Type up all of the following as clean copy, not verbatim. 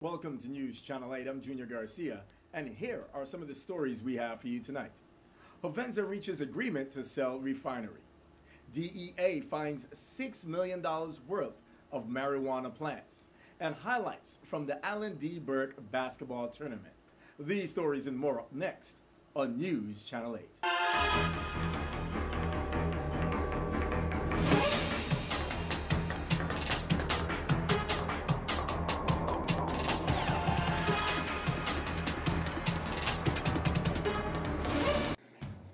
Welcome to News Channel 8. I'm Junior Garcia, and here are some of the stories we have for you tonight. Hovenza reaches agreement to sell refinery. DEA finds $6 million worth of marijuana plants, and highlights from the Allen D. Burke basketball tournament. These stories and more up next on News Channel 8.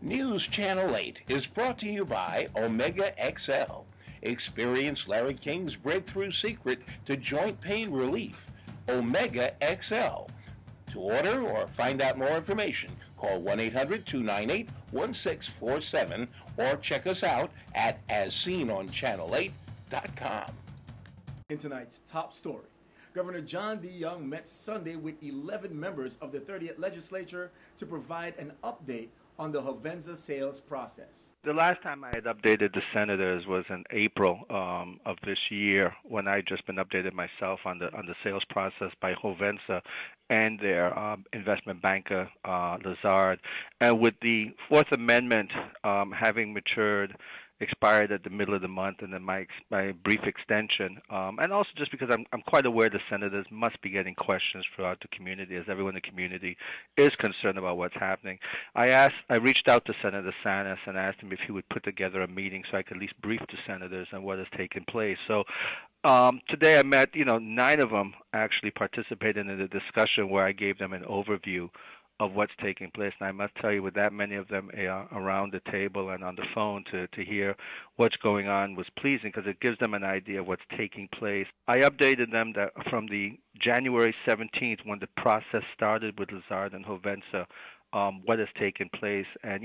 News Channel 8 is brought to you by Omega XL. Experience Larry King's breakthrough secret to joint pain relief, Omega XL. To order or find out more information, call 1-800-298-1647 or check us out at asseenonchanel8.com. In tonight's top story, Governor John D. Young met Sunday with 11 members of the 30th Legislature to provide an update on the Hovenza sales process. The last time I had updated the senators was in April of this year, when I had just been updated myself on the sales process by Hovenza and their investment banker, Lazard. And with the Fourth Amendment having expired at the middle of the month, and then my brief extension, and also just because I'm quite aware the senators must be getting questions throughout the community, as everyone in the community is concerned about what's happening. I reached out to Senator Sanis and asked him if he would put together a meeting so I could at least brief the senators on what has taken place. So today I met, 9 of them actually participated in the discussion where I gave them an overview of what's taking place. And I must tell you, with that many of them around the table and on the phone, to hear what's going on was pleasing, because it gives them an idea of what's taking place. I updated them that from the January 17th, when the process started with Lazard and Hovenza, what has taken place. And,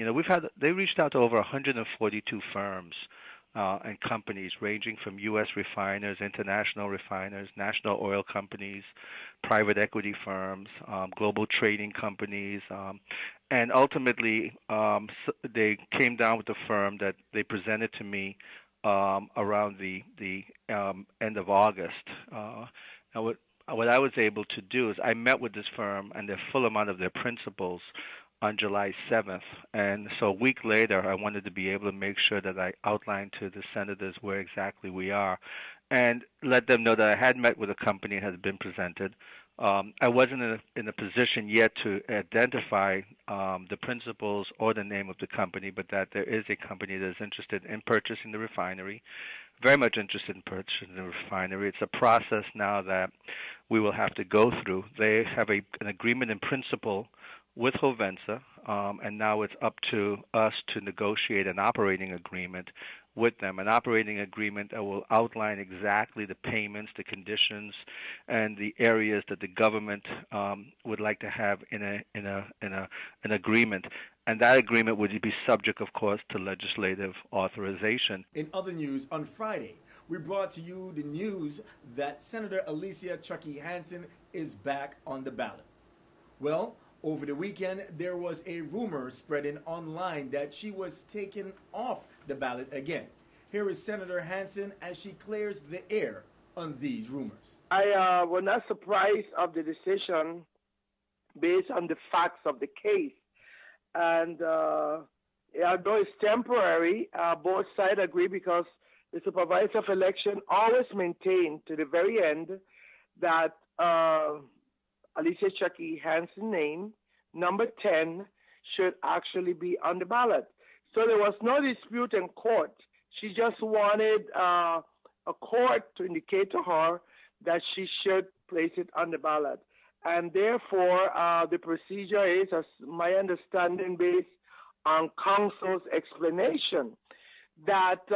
they reached out to over 142 firms and companies ranging from U.S. refiners, international refiners, national oil companies, private equity firms, global trading companies, and ultimately they came down with a firm that they presented to me around the end of August. Now what I was able to do is I met with this firm and their full amount of their principals on July 7th. And so a week later, I wanted to be able to make sure that I outlined to the senators where exactly we are and let them know that I had met with a company and had been presented. I wasn't in a position yet to identify the principals or the name of the company, but that there is a company that is interested in purchasing the refinery, very much interested in purchasing the refinery. It's a process now that we will have to go through. They have an agreement in principle with Hovenza, and now it's up to us to negotiate an operating agreement with them, an operating agreement that will outline exactly the payments, the conditions, and the areas that the government would like to have in an agreement. And that agreement would be subject, of course, to legislative authorization. In other news, on Friday, we brought to you the news that Senator Alicia Chucky Hansen is back on the ballot. Well, over the weekend, there was a rumor spreading online that she was taken off the ballot again. Here is Senator Hansen as she clears the air on these rumors. I was not surprised of the decision based on the facts of the case. And although it's temporary, both sides agree, because the supervisor of election always maintained to the very end that Alicia Chucky Hansen's name, number 10, should actually be on the ballot. So there was no dispute in court. She just wanted a court to indicate to her that she should place it on the ballot. And therefore, the procedure is, as my understanding, based on counsel's explanation, that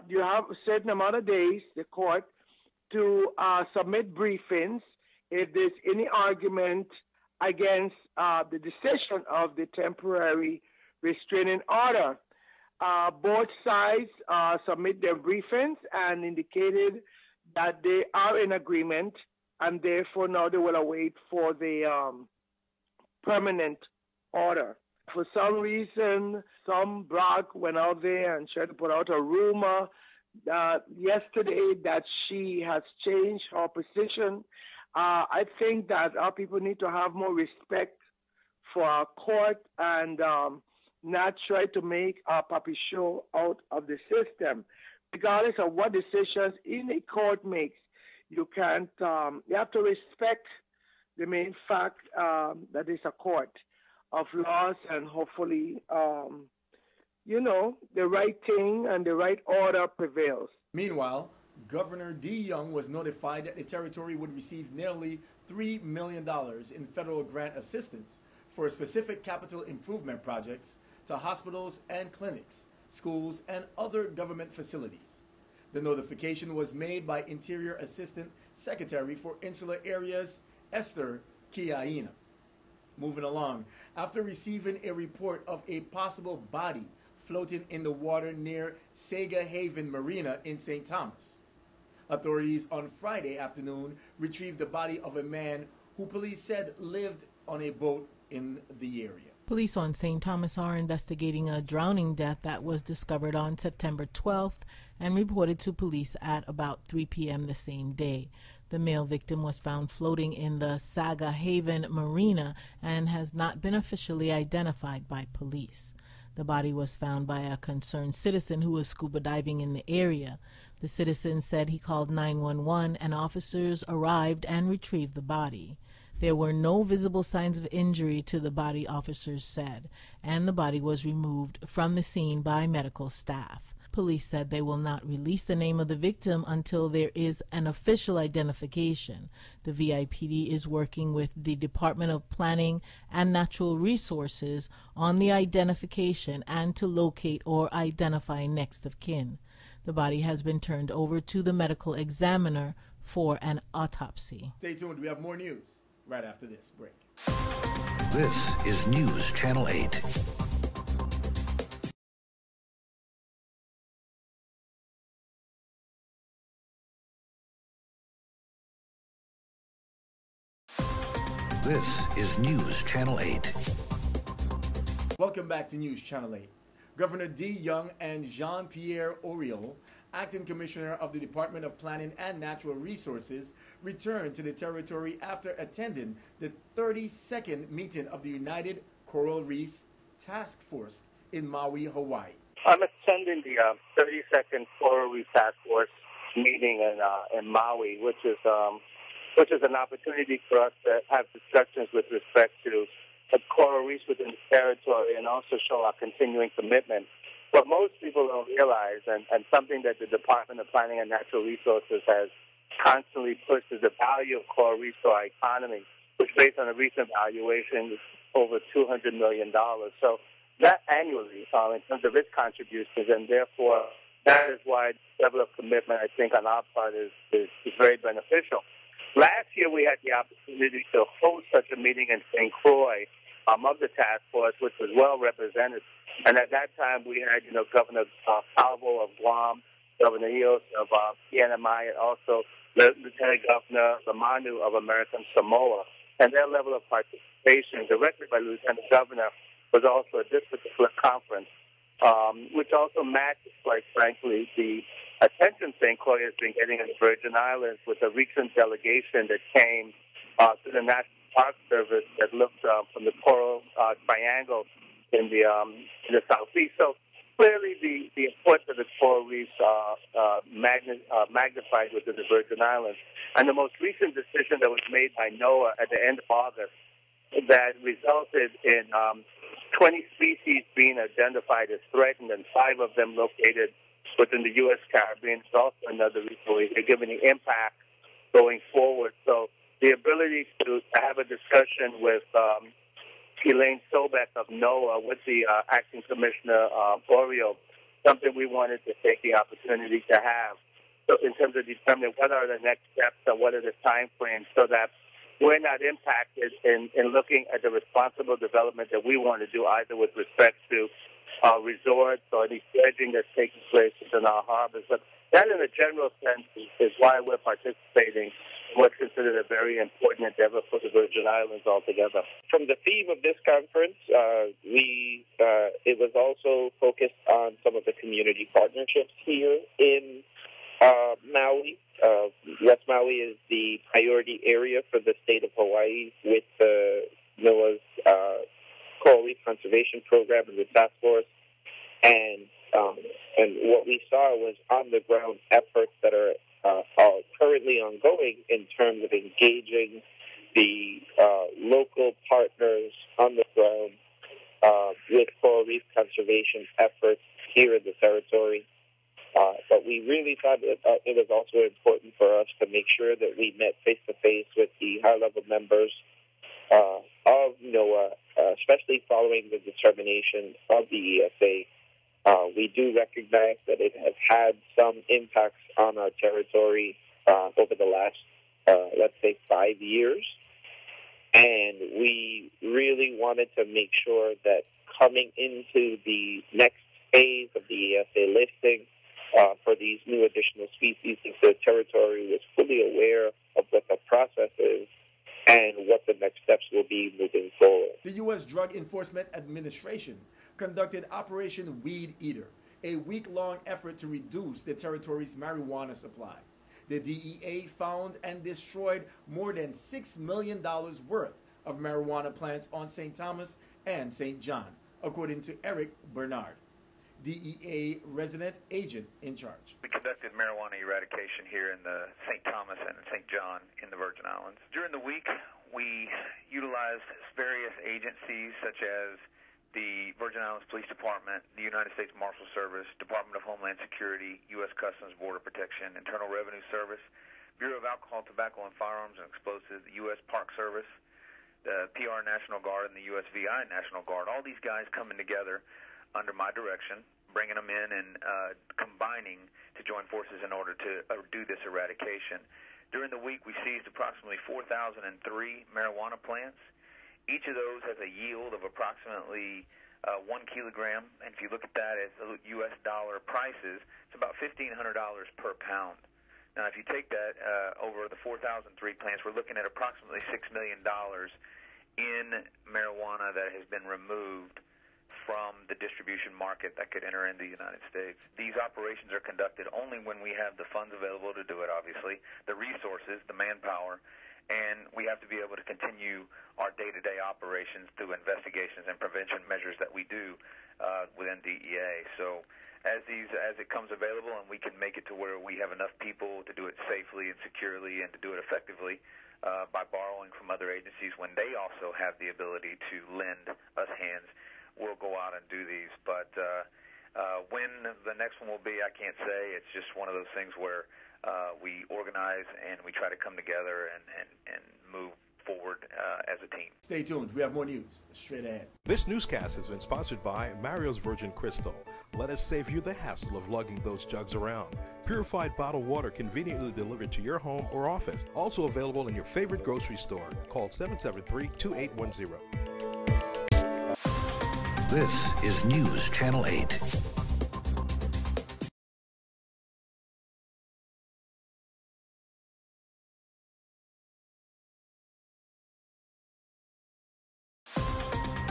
you have a certain amount of days, the court, to submit briefings if there's any argument against the decision of the temporary restraining order. Both sides submit their briefings and indicated that they are in agreement, and therefore now they will await for the permanent order. For some reason, some blog went out there and tried to put out a rumor yesterday that she has changed her position I think that our people need to have more respect for our court and not try to make a puppy show out of the system. Regardless of what decisions any court makes, you can't, you have to respect the main fact that it's a court of laws, and hopefully, the right thing and the right order prevails. Meanwhile, Governor D. Young was notified that the territory would receive nearly $3 million in federal grant assistance for specific capital improvement projects to hospitals and clinics, schools, and other government facilities. The notification was made by Interior Assistant Secretary for Insular Areas, Esther Kiaina. Moving along, after receiving a report of a possible body floating in the water near Sega Haven Marina in St. Thomas, authorities on Friday afternoon retrieved the body of a man who police said lived on a boat in the area. Police on St. Thomas are investigating a drowning death that was discovered on September 12th and reported to police at about 3 p.m. the same day. The male victim was found floating in the Saga Haven Marina and has not been officially identified by police. The body was found by a concerned citizen who was scuba diving in the area. The citizen said he called 911 and officers arrived and retrieved the body. There were no visible signs of injury to the body, officers said, and the body was removed from the scene by medical staff. Police said they will not release the name of the victim until there is an official identification. The VIPD is working with the Department of Planning and Natural Resources on the identification and to locate or identify next of kin. The body has been turned over to the medical examiner for an autopsy. Stay tuned. We have more news right after this break. This is News Channel 8. This is News Channel 8. Welcome back to News Channel 8. Governor D. Young and Jean-Pierre Oriol, Acting Commissioner of the Department of Planning and Natural Resources, returned to the territory after attending the 32nd meeting of the United Coral Reefs Task Force in Maui, Hawaii. I'm attending the 32nd Coral Reef Task Force meeting in Maui, which is an opportunity for us to have discussions with respect to the coral reefs within the territory and also show our continuing commitment. What most people don't realize, and something that the Department of Planning and Natural Resources has constantly pushed, is the value of coral reefs to our economy, which based on a recent valuation is over $200 million. So that annually, in terms of its contributions, and therefore that is why the level of commitment, I think, on our part is very beneficial. Last year, we had the opportunity to host such a meeting in St. Croix of the task force, which was well represented. And at that time, we had, Governor Calvo of Guam, Governor Eos of PNMI, and also Lieutenant Governor Lamanu of American Samoa. And their level of participation, directed by Lieutenant Governor, was also at this particular conference, which also matches, quite frankly, the attention St. Croix has been getting in the Virgin Islands with a recent delegation that came to the National Park Service that looked from the Coral Triangle in the southeast. So clearly the importance of the coral reefs magnified within the Virgin Islands. And the most recent decision that was made by NOAA at the end of August that resulted in 20 species being identified as threatened and 5 of them located within the U.S. Caribbean is also another reason they're giving the impact going forward. So the ability to have a discussion with Elaine Sobek of NOAA, with the Acting Commissioner Oriol, something we wanted to take the opportunity to have. So in terms of determining what are the next steps and what are the time frames so that we're not impacted in looking at the responsible development that we want to do, either with respect to resorts or the dredging that's taking place within our harbors. But that, in a general sense, is why we're participating in what's considered a very important endeavor for the Virgin Islands altogether. From the theme of this conference, it was also focused on some of the community partnerships here in Maui. West Maui is the priority area for the state of Hawaii with NOAA's Coral Reef Conservation Program and the task force. And what we saw was on-the-ground efforts that are currently ongoing in terms of engaging the local partners on the ground with coral reef conservation efforts here in the territory. But we really thought that it was also important for us to make sure that we met face-to-face with the high-level members of NOAA, especially following the determination of the ESA. We do recognize that it has had some impacts on our territory over the last, let's say, 5 years. And we really wanted to make sure that coming into the next phase of the ESA listing for these new additional species, the territory was fully aware of what the process is and what the next steps will be moving forward. The U.S. Drug Enforcement Administration conducted Operation Weed Eater, a week-long effort to reduce the territory's marijuana supply. The DEA found and destroyed more than $6 million worth of marijuana plants on St. Thomas and St. John, according to Eric Bernard, DEA resident agent in charge. We conducted marijuana eradication here in the St. Thomas and St. John in the Virgin Islands. During the week, we utilized various agencies such as the Virgin Islands Police Department, the United States Marshal Service, Department of Homeland Security, U.S. Customs Border Protection, Internal Revenue Service, Bureau of Alcohol, Tobacco, and Firearms and Explosives, the U.S. Park Service, the PR National Guard, and the WSVI National Guard. All these guys coming together under my direction, bringing them in and combining to join forces in order to do this eradication. During the week, we seized approximately 4,003 marijuana plants. Each of those has a yield of approximately 1 kilogram, and if you look at that as U.S. dollar prices, it's about $1,500 per pound. Now, if you take that over the 4,003 plants, we're looking at approximately $6 million in marijuana that has been removed from the distribution market that could enter into the United States. These operations are conducted only when we have the funds available to do it, obviously, the resources, the manpower, and we have to be able to continue our day-to-day operations through investigations and prevention measures that we do within DEA. So as it comes available and we can make it to where we have enough people to do it safely and securely and to do it effectively by borrowing from other agencies when they also have the ability to lend us hands, we'll go out and do these. But when the next one will be, I can't say. It's just one of those things where we organize and we try to come together and move forward as a team. Stay tuned. We have more news straight ahead. This newscast has been sponsored by Mario's Virgin Crystal. Let us save you the hassle of lugging those jugs around. Purified bottled water conveniently delivered to your home or office. Also available in your favorite grocery store. Call 773-2810. This is News Channel 8.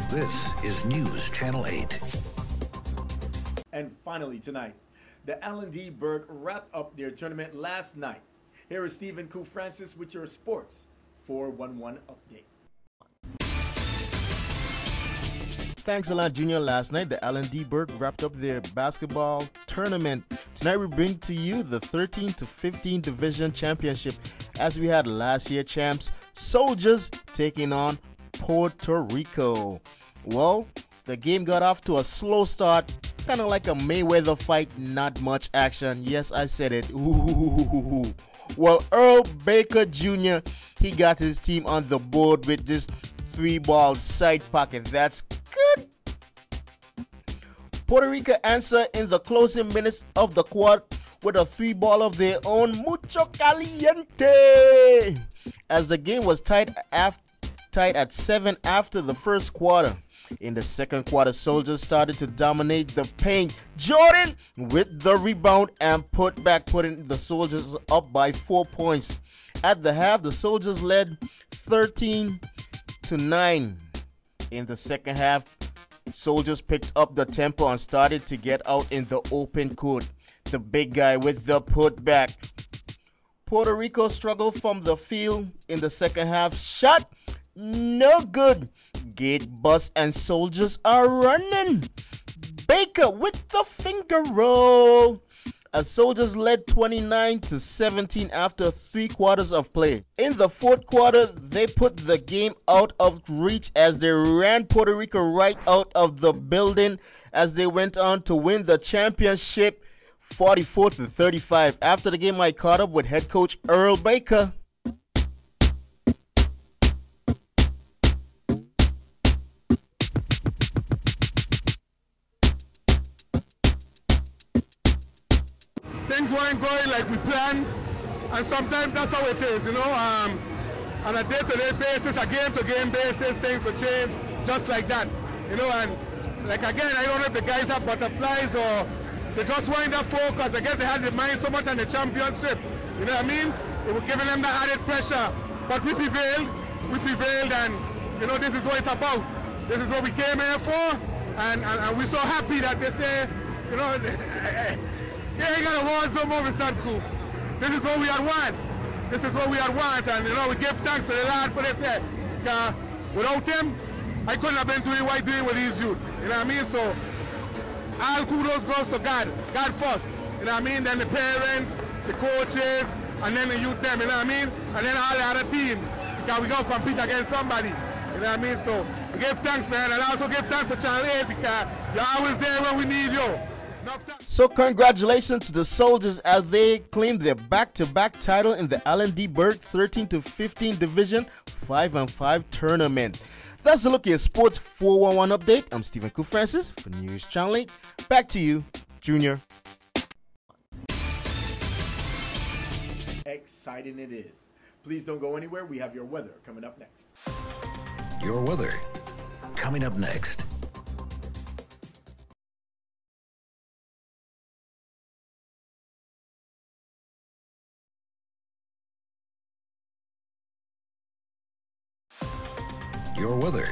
This is News Channel 8. And finally tonight, the L&D Burke wrapped up their tournament last night. Here is Stephen Koo Francis with your Sports 411 update. Thanks a lot, Junior. Last night, the L&D Burke wrapped up their basketball tournament. Tonight, we bring to you the 13 to 15 division championship as we had last year champs Soldiers taking on Puerto Rico. Well, the game got off to a slow start, kind of like a Mayweather fight, not much action. Yes, I said it. Ooh. Well, Earl Baker Jr., he got his team on the board with this 3-ball side pocket. That's good. Puerto Rico answered in the closing minutes of the quad with a 3-ball of their own, mucho caliente, as the game was tied at 7 after the first quarter. In the second quarter, Soldiers started to dominate the paint. Jordan with the rebound and putting the Soldiers up by 4 points. At the half, the Soldiers led 13-9. In the second half, Soldiers picked up the tempo and started to get out in the open court. The big guy with the putback. Puerto Rico struggled from the field in the second half. Shot, no good. Gate bus and soldiers are running. Baker with the finger roll. As Soldiers led 29-17 after 3 quarters of play. In the fourth quarter, they put the game out of reach as they ran Puerto Rico right out of the building as they went on to win the championship 44-35. After the game, I caught up with head coach Earl Baker. Things weren't going like we planned, and sometimes that's how it is, on a day-to-day basis, a game-to-game basis, things will change just like that, and like again, I don't know if the guys have butterflies or they just weren't that focused. I guess they had their mind so much on the championship, you know what I mean? It was giving them the added pressure, but we prevailed, and this is what it's about. This is what we came here for, and we're so happy that they say, you ain't got a war no more with Sun Coop. This is what we had want. And we give thanks to the Lord for this. Without him, I couldn't have been doing what I'm doing with these youth. You know what I mean? So all kudos goes to God. God first. You know what I mean? Then the parents, the coaches, and then the youth them, you know what I mean? And then all the other teams. Because we gotta compete against somebody. You know what I mean? So we give thanks, man, and also give thanks to Channel 8 because you're always there when we need you. So congratulations to the Soldiers as they claimed their back-to-back title in the Allen D. Berg 13-15 Division 5-on-5 tournament. That's a look at your Sports 411 update. I'm Stephen Q. Francis for News Channel 8. Back to you, Junior. Exciting it is. Please don't go anywhere. We have your weather coming up next. Your weather coming up next. Your weather.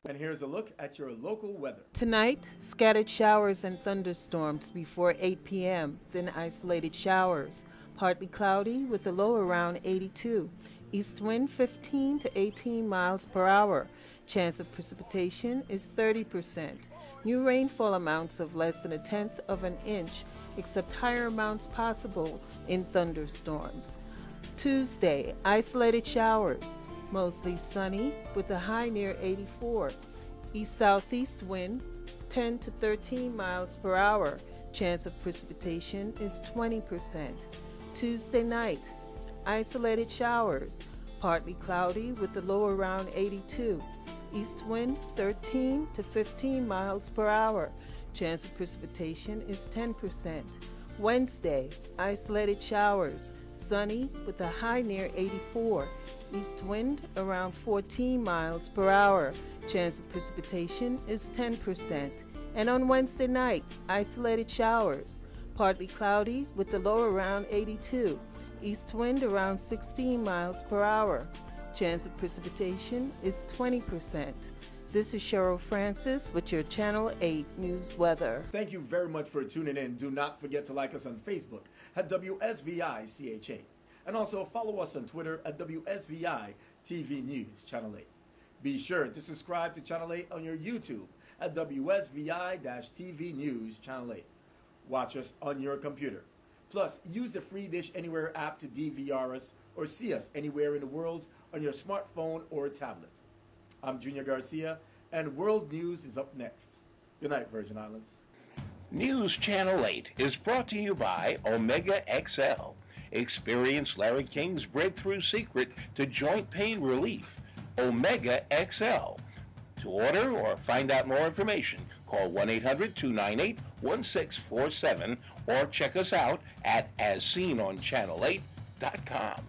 And here's a look at your local weather. Tonight, scattered showers and thunderstorms before 8 p.m., then isolated showers. Partly cloudy with a low around 82. East wind 15 to 18 miles per hour. Chance of precipitation is 30%. New rainfall amounts of less than 1/10 of an inch, except higher amounts possible in thunderstorms. Tuesday, isolated showers. Mostly sunny with a high near 84. East-southeast wind 10 to 13 miles per hour. Chance of precipitation is 20%. Tuesday night, isolated showers. Partly cloudy with a low around 82. East wind 13 to 15 miles per hour. Chance of precipitation is 10%. Wednesday, isolated showers. Sunny with a high near 84. East wind around 14 miles per hour. Chance of precipitation is 10%. And on Wednesday night, isolated showers. Partly cloudy with a low around 82. East wind around 16 miles per hour. Chance of precipitation is 20%. This is Cheryl Francis with your Channel 8 News Weather. Thank you very much for tuning in. Do not forget to like us on Facebook at WSVI-CHA. And also follow us on Twitter at WSVI-TV News Channel 8. Be sure to subscribe to Channel 8 on your YouTube at WSVI-TV News Channel 8. Watch us on your computer. Plus, use the free Dish Anywhere app to DVR us or see us anywhere in the world on your smartphone or tablet. I'm Junior Garcia, and World News is up next. Good night, Virgin Islands. News Channel 8 is brought to you by Omega XL. Experience Larry King's breakthrough secret to joint pain relief, Omega XL. To order or find out more information, call 1-800-298-1647 or check us out at asseenonchanel8.com.